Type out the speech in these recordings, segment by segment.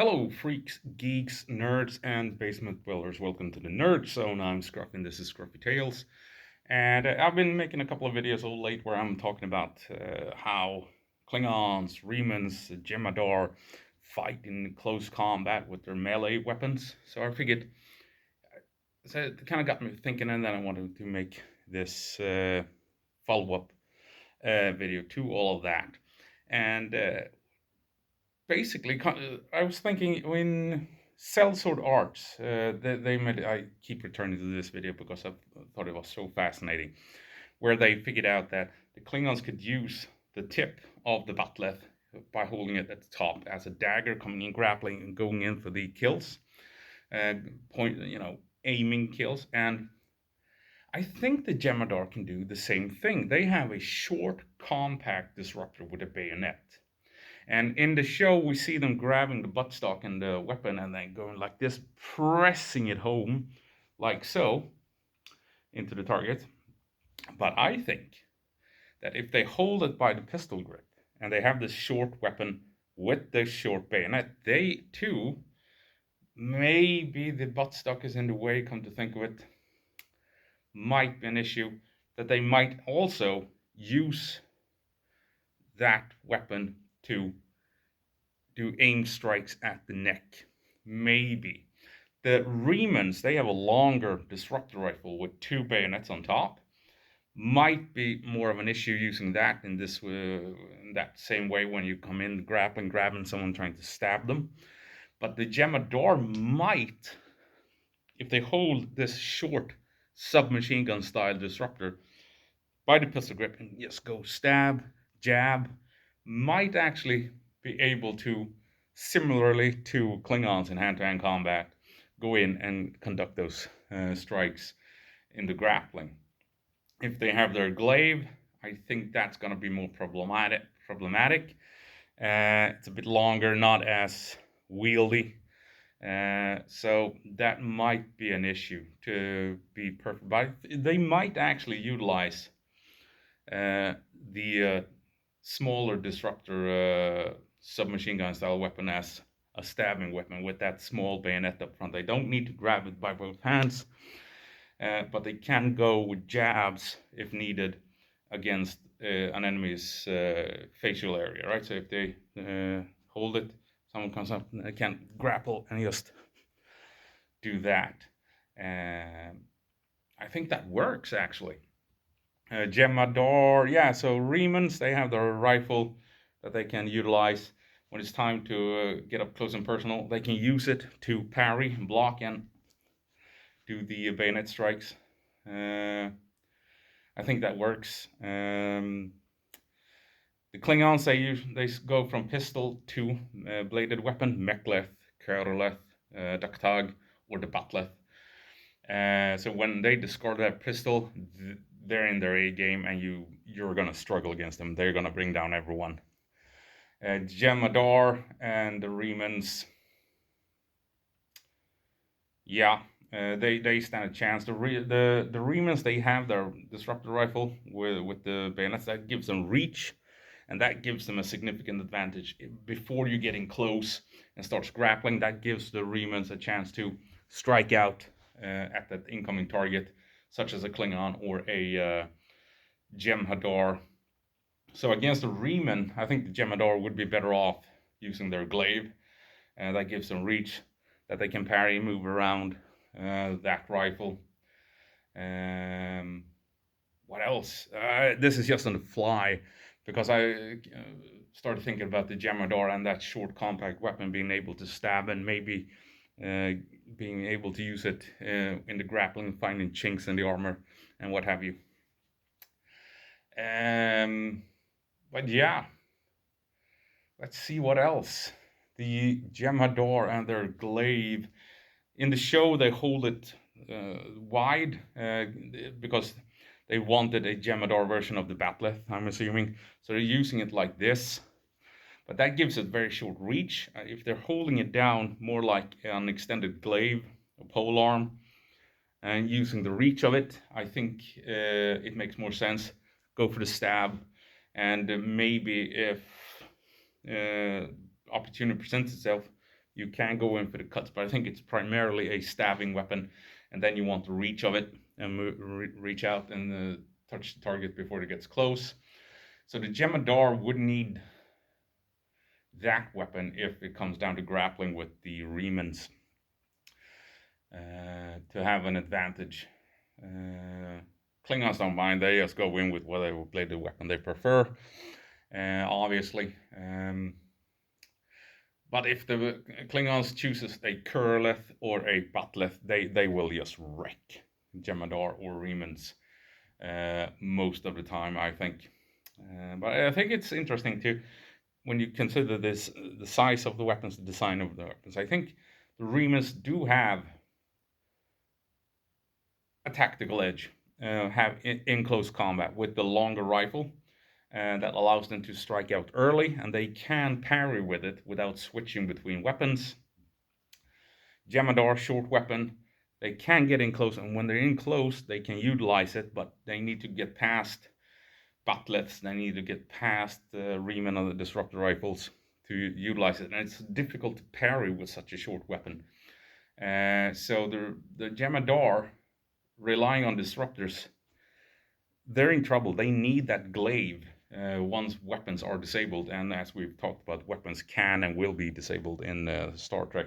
Hello, freaks, geeks, nerds, and basement dwellers. Welcome to the Nerd Zone. I'm Scruffy, and this is Scruffy Tales. And I've been making a couple of videos all late where I'm talking about how Klingons, Remans, Jem'hadar fight in close combat with their melee weapons. So I figured, so it kind of got me thinking, and then I wanted to make this follow-up video to all of that. And basically, I was thinking in Sellsword Arts, they made. I keep returning to this video because I thought it was so fascinating, where they figured out that the Klingons could use the tip of the bat'leth by holding it at the top as a dagger, coming in, grappling, and going in for the kills, aiming kills. And I think the Jem'hadar can do the same thing. They have a short, compact disruptor with a bayonet. And in the show, we see them grabbing the buttstock and the weapon and then going like this, pressing it home like so into the target. But I think that if they hold it by the pistol grip and they have this short weapon with the short bayonet, they too, maybe the buttstock is in the way, come to think of it, might be an issue, that they might also use that weapon to do aim strikes at the neck. Maybe. The Remans, they have a longer disruptor rifle with two bayonets on top. Might be more of an issue using that in that same way when you come in grabbing someone trying to stab them. But the Jem'hadar might, if they hold this short submachine gun style disruptor by the pistol grip and just go stab, jab, might actually be able to, similarly to Klingons in hand-to-hand combat, go in and conduct those strikes in the grappling. If they have their glaive, I think that's going to be more problematic. It's a bit longer, not as wieldy. So that might be an issue, to be perfect. But they might actually utilize the smaller disruptor submachine gun style weapon as a stabbing weapon with that small bayonet up front. They don't need to grab it by both hands, but they can go with jabs if needed against an enemy's facial area, right? So if they hold it, someone comes up and they can grapple and just do that. I think that works actually. Jem'hadar, yeah, so Remans, they have their rifle that they can utilize when it's time to get up close and personal. They can use it to parry, block, and do the bayonet strikes. I think that works. The Klingons, they go from pistol to bladed weapon, mek'leth, keroleth, daktag, or the bat'leth. So when they discard that pistol, they're in their A game, and you're gonna struggle against them. They're gonna bring down everyone. Jem'hadar and the Remans, yeah, they stand a chance. The Remans, they have their disruptor rifle with the bayonets. That gives them reach, and that gives them a significant advantage before you get in close and starts grappling. That gives the Remans a chance to strike out at that incoming target, such as a Klingon or a Jem'hadar. So against a Reman, I think the Jem'hadar would be better off using their glaive, and that gives them reach that they can parry, move around that rifle. What else? This is just on the fly because I started thinking about the Jem'hadar and that short compact weapon being able to stab and maybe being able to use it in the grappling, finding chinks in the armor and what have you. But yeah, let's see what else. The Jem'hadar and their glaive. In the show, they hold it wide because they wanted a Jem'hadar version of the bat'leth, I'm assuming. So they're using it like this. But that gives it very short reach. If they're holding it down more like an extended glaive, a polearm, and using the reach of it, I think it makes more sense. Go for the stab, and maybe if opportunity presents itself, You can go in for the cuts, but I think it's primarily a stabbing weapon, and then you want the reach of it and reach out and touch the target before it gets close. So the Jem'hadar would need that weapon if it comes down to grappling with the Remans to have an advantage. Klingons don't mind; they just go in with whatever bladed weapon they prefer, obviously. But if the Klingons chooses a Kurleth or a Batleth, they will just wreck Jem'hadar or Remans most of the time, I think. But I think it's interesting too when you consider this, the size of the weapons, the design of the weapons. I think the Remans do have a tactical edge, have in close combat with the longer rifle. That allows them to strike out early, and they can parry with it without switching between weapons. Jem'hadar, short weapon, they can get in close, and when they're in close, they can utilize it, but they need to get past Batleths, they need to get past the Reman or the Disruptor rifles to utilize it, and it's difficult to parry with such a short weapon. So the Jem'hadar, relying on Disruptors, they're in trouble. They need that glaive once weapons are disabled, and as we've talked about, weapons can and will be disabled in Star Trek,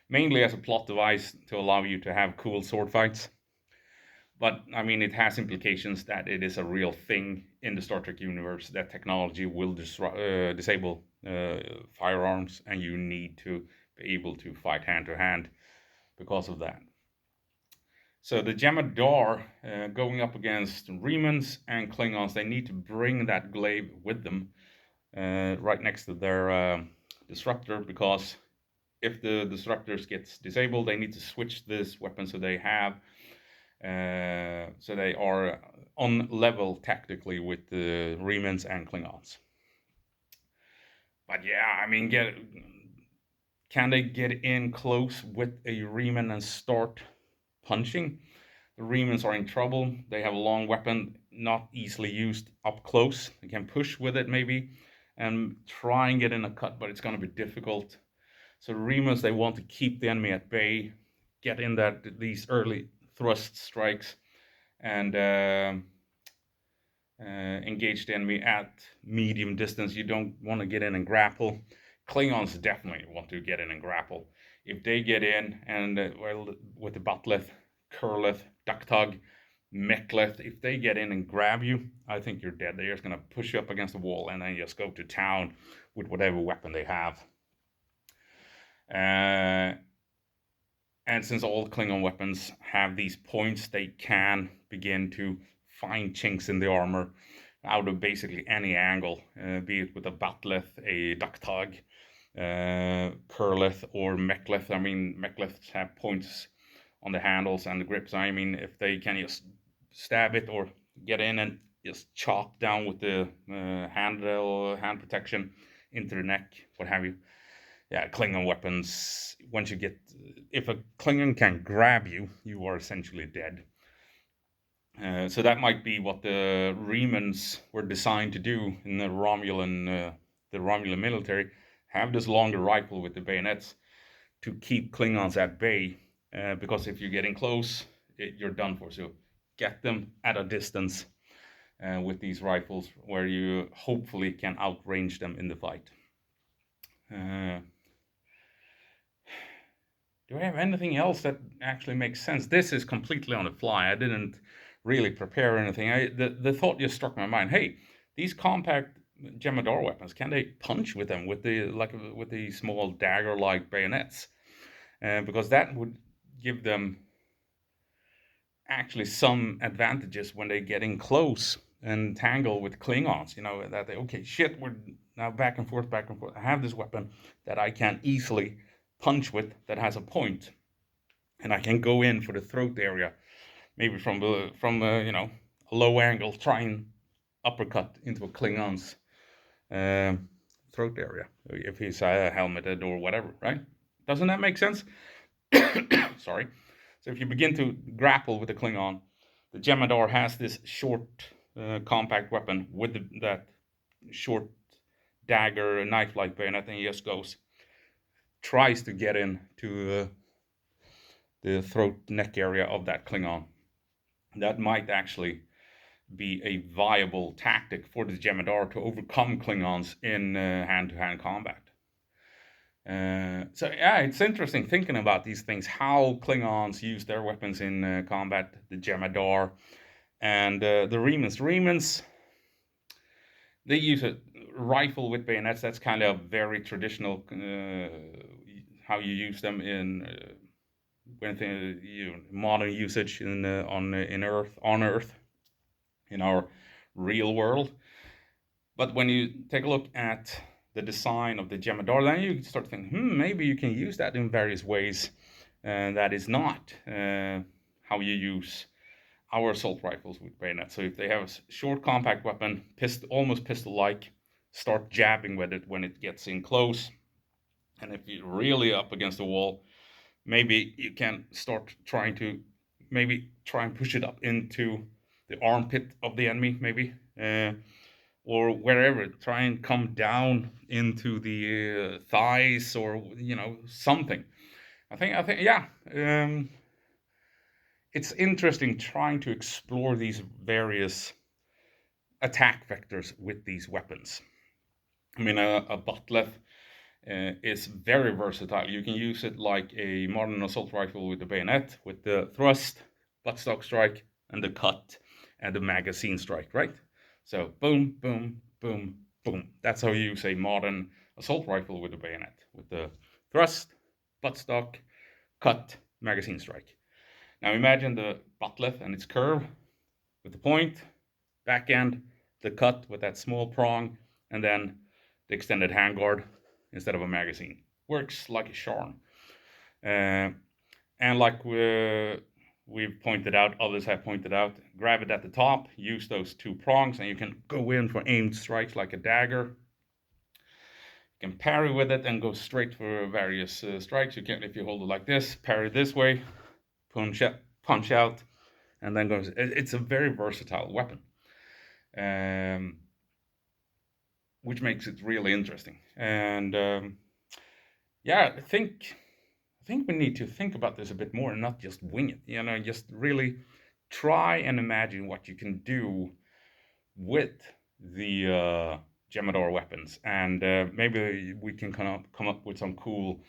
mainly as a plot device to allow you to have cool sword fights. But I mean, it has implications that it is a real thing in the Star Trek universe, that technology will disable firearms, and you need to be able to fight hand to hand because of that. So the Jem'hadar, going up against Remans and Klingons, they need to bring that glaive with them right next to their disruptor, because if the disruptors gets disabled, they need to switch this weapon so they have so they are on level tactically with the Remans and Klingons. But yeah, I mean, can they get in close with a Reman and start punching? The Remans are in trouble. They have a long weapon, not easily used up close. They can push with it maybe and try and get in a cut, but it's going to be difficult. So the Remans, they want to keep the enemy at bay, get in these early thrust strikes, and engage the enemy at medium distance. You don't want to get in and grapple. Klingons definitely want to get in and grapple. If they get in and, well, with the Batleth, Kurleth, Duktug, Mek'leth, if they get in and grab you, I think you're dead. They're just going to push you up against the wall and then just go to town with whatever weapon they have. And since all Klingon weapons have these points, they can begin to find chinks in the armor out of basically any angle, be it with a Batleth, a Duktug, Kurleth, or Mek'leth. I mean, Mek'leths have points on the handles and the grips. I mean, if they can just stab it or get in and just chop down with the hand protection into the neck, what have you. Yeah, Klingon weapons, once you get, if a Klingon can grab you, you are essentially dead. So that might be what the Remans were designed to do in the Romulan military, have this longer rifle with the bayonets to keep Klingons at bay, because if you're getting close, you're done for. So get them at a distance with these rifles where you hopefully can outrange them in the fight. Do I have anything else that actually makes sense? This is completely on the fly. I didn't really prepare anything. The thought just struck my mind. Hey, these compact Jem'hadar weapons, can they punch with them with the small dagger-like bayonets? Because that would give them actually some advantages when they get in close and tangle with Klingons. You know, that okay, shit, we're now back and forth. I have this weapon that I can easily punch with that has a point, and I can go in for the throat area, maybe from a low angle, try and uppercut into a Klingon's throat area if he's helmeted or whatever, right? Doesn't that make sense? Sorry. So if you begin to grapple with the Klingon, the Jem'hadar has this short, compact weapon with that short dagger, knife-like bayonet, and he just goes, tries to get into the throat neck area of that Klingon. That might actually be a viable tactic for the Jem'hadar to overcome Klingons in hand-to-hand combat. So yeah, it's interesting thinking about these things, how Klingons use their weapons in combat, the Jem'hadar and the Remans. Remans, they use a rifle with bayonets. That's kind of very traditional, how you use them in modern usage in on Earth, in our real world. But when you take a look at the design of the Jem'hadar, then you start thinking, maybe you can use that in various ways. That is not how you use our assault rifles with bayonets. So if they have a short compact weapon, almost pistol-like, start jabbing with it when it gets in close. And if you're really up against the wall, maybe you can start trying to try and push it up into the armpit of the enemy, maybe. Or wherever, try and come down into the thighs, or something. I think yeah. It's interesting trying to explore these various attack vectors with these weapons. I mean, a Butlev is very versatile. You can use it like a modern assault rifle with the bayonet, with the thrust, buttstock strike, and the cut, and the magazine strike, right? So boom, boom, boom, boom. That's how you use a modern assault rifle with the bayonet, with the thrust, buttstock, cut, magazine strike. Now imagine the Butlev and its curve with the point, back end, the cut with that small prong, and then the extended handguard instead of a magazine. Works like a charm. And like we've pointed out, others have pointed out, grab it at the top, use those two prongs, and you can go in for aimed strikes like a dagger. You can parry with it and go straight for various strikes. You can, if you hold it like this, parry this way, punch out, and then goes. It's a very versatile weapon, which makes it really interesting. And yeah, I think we need to think about this a bit more and not just wing it. Just really try and imagine what you can do with the Jem'hadar weapons, and maybe we can come up with some cool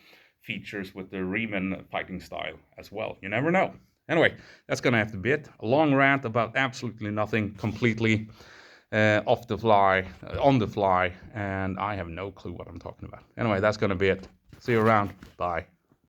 features with the Reman fighting style as well. You never know. Anyway, that's gonna have to be it. A long rant about absolutely nothing, completely on the fly, and I have no clue what I'm talking about. Anyway, that's gonna be it. See you around. Bye.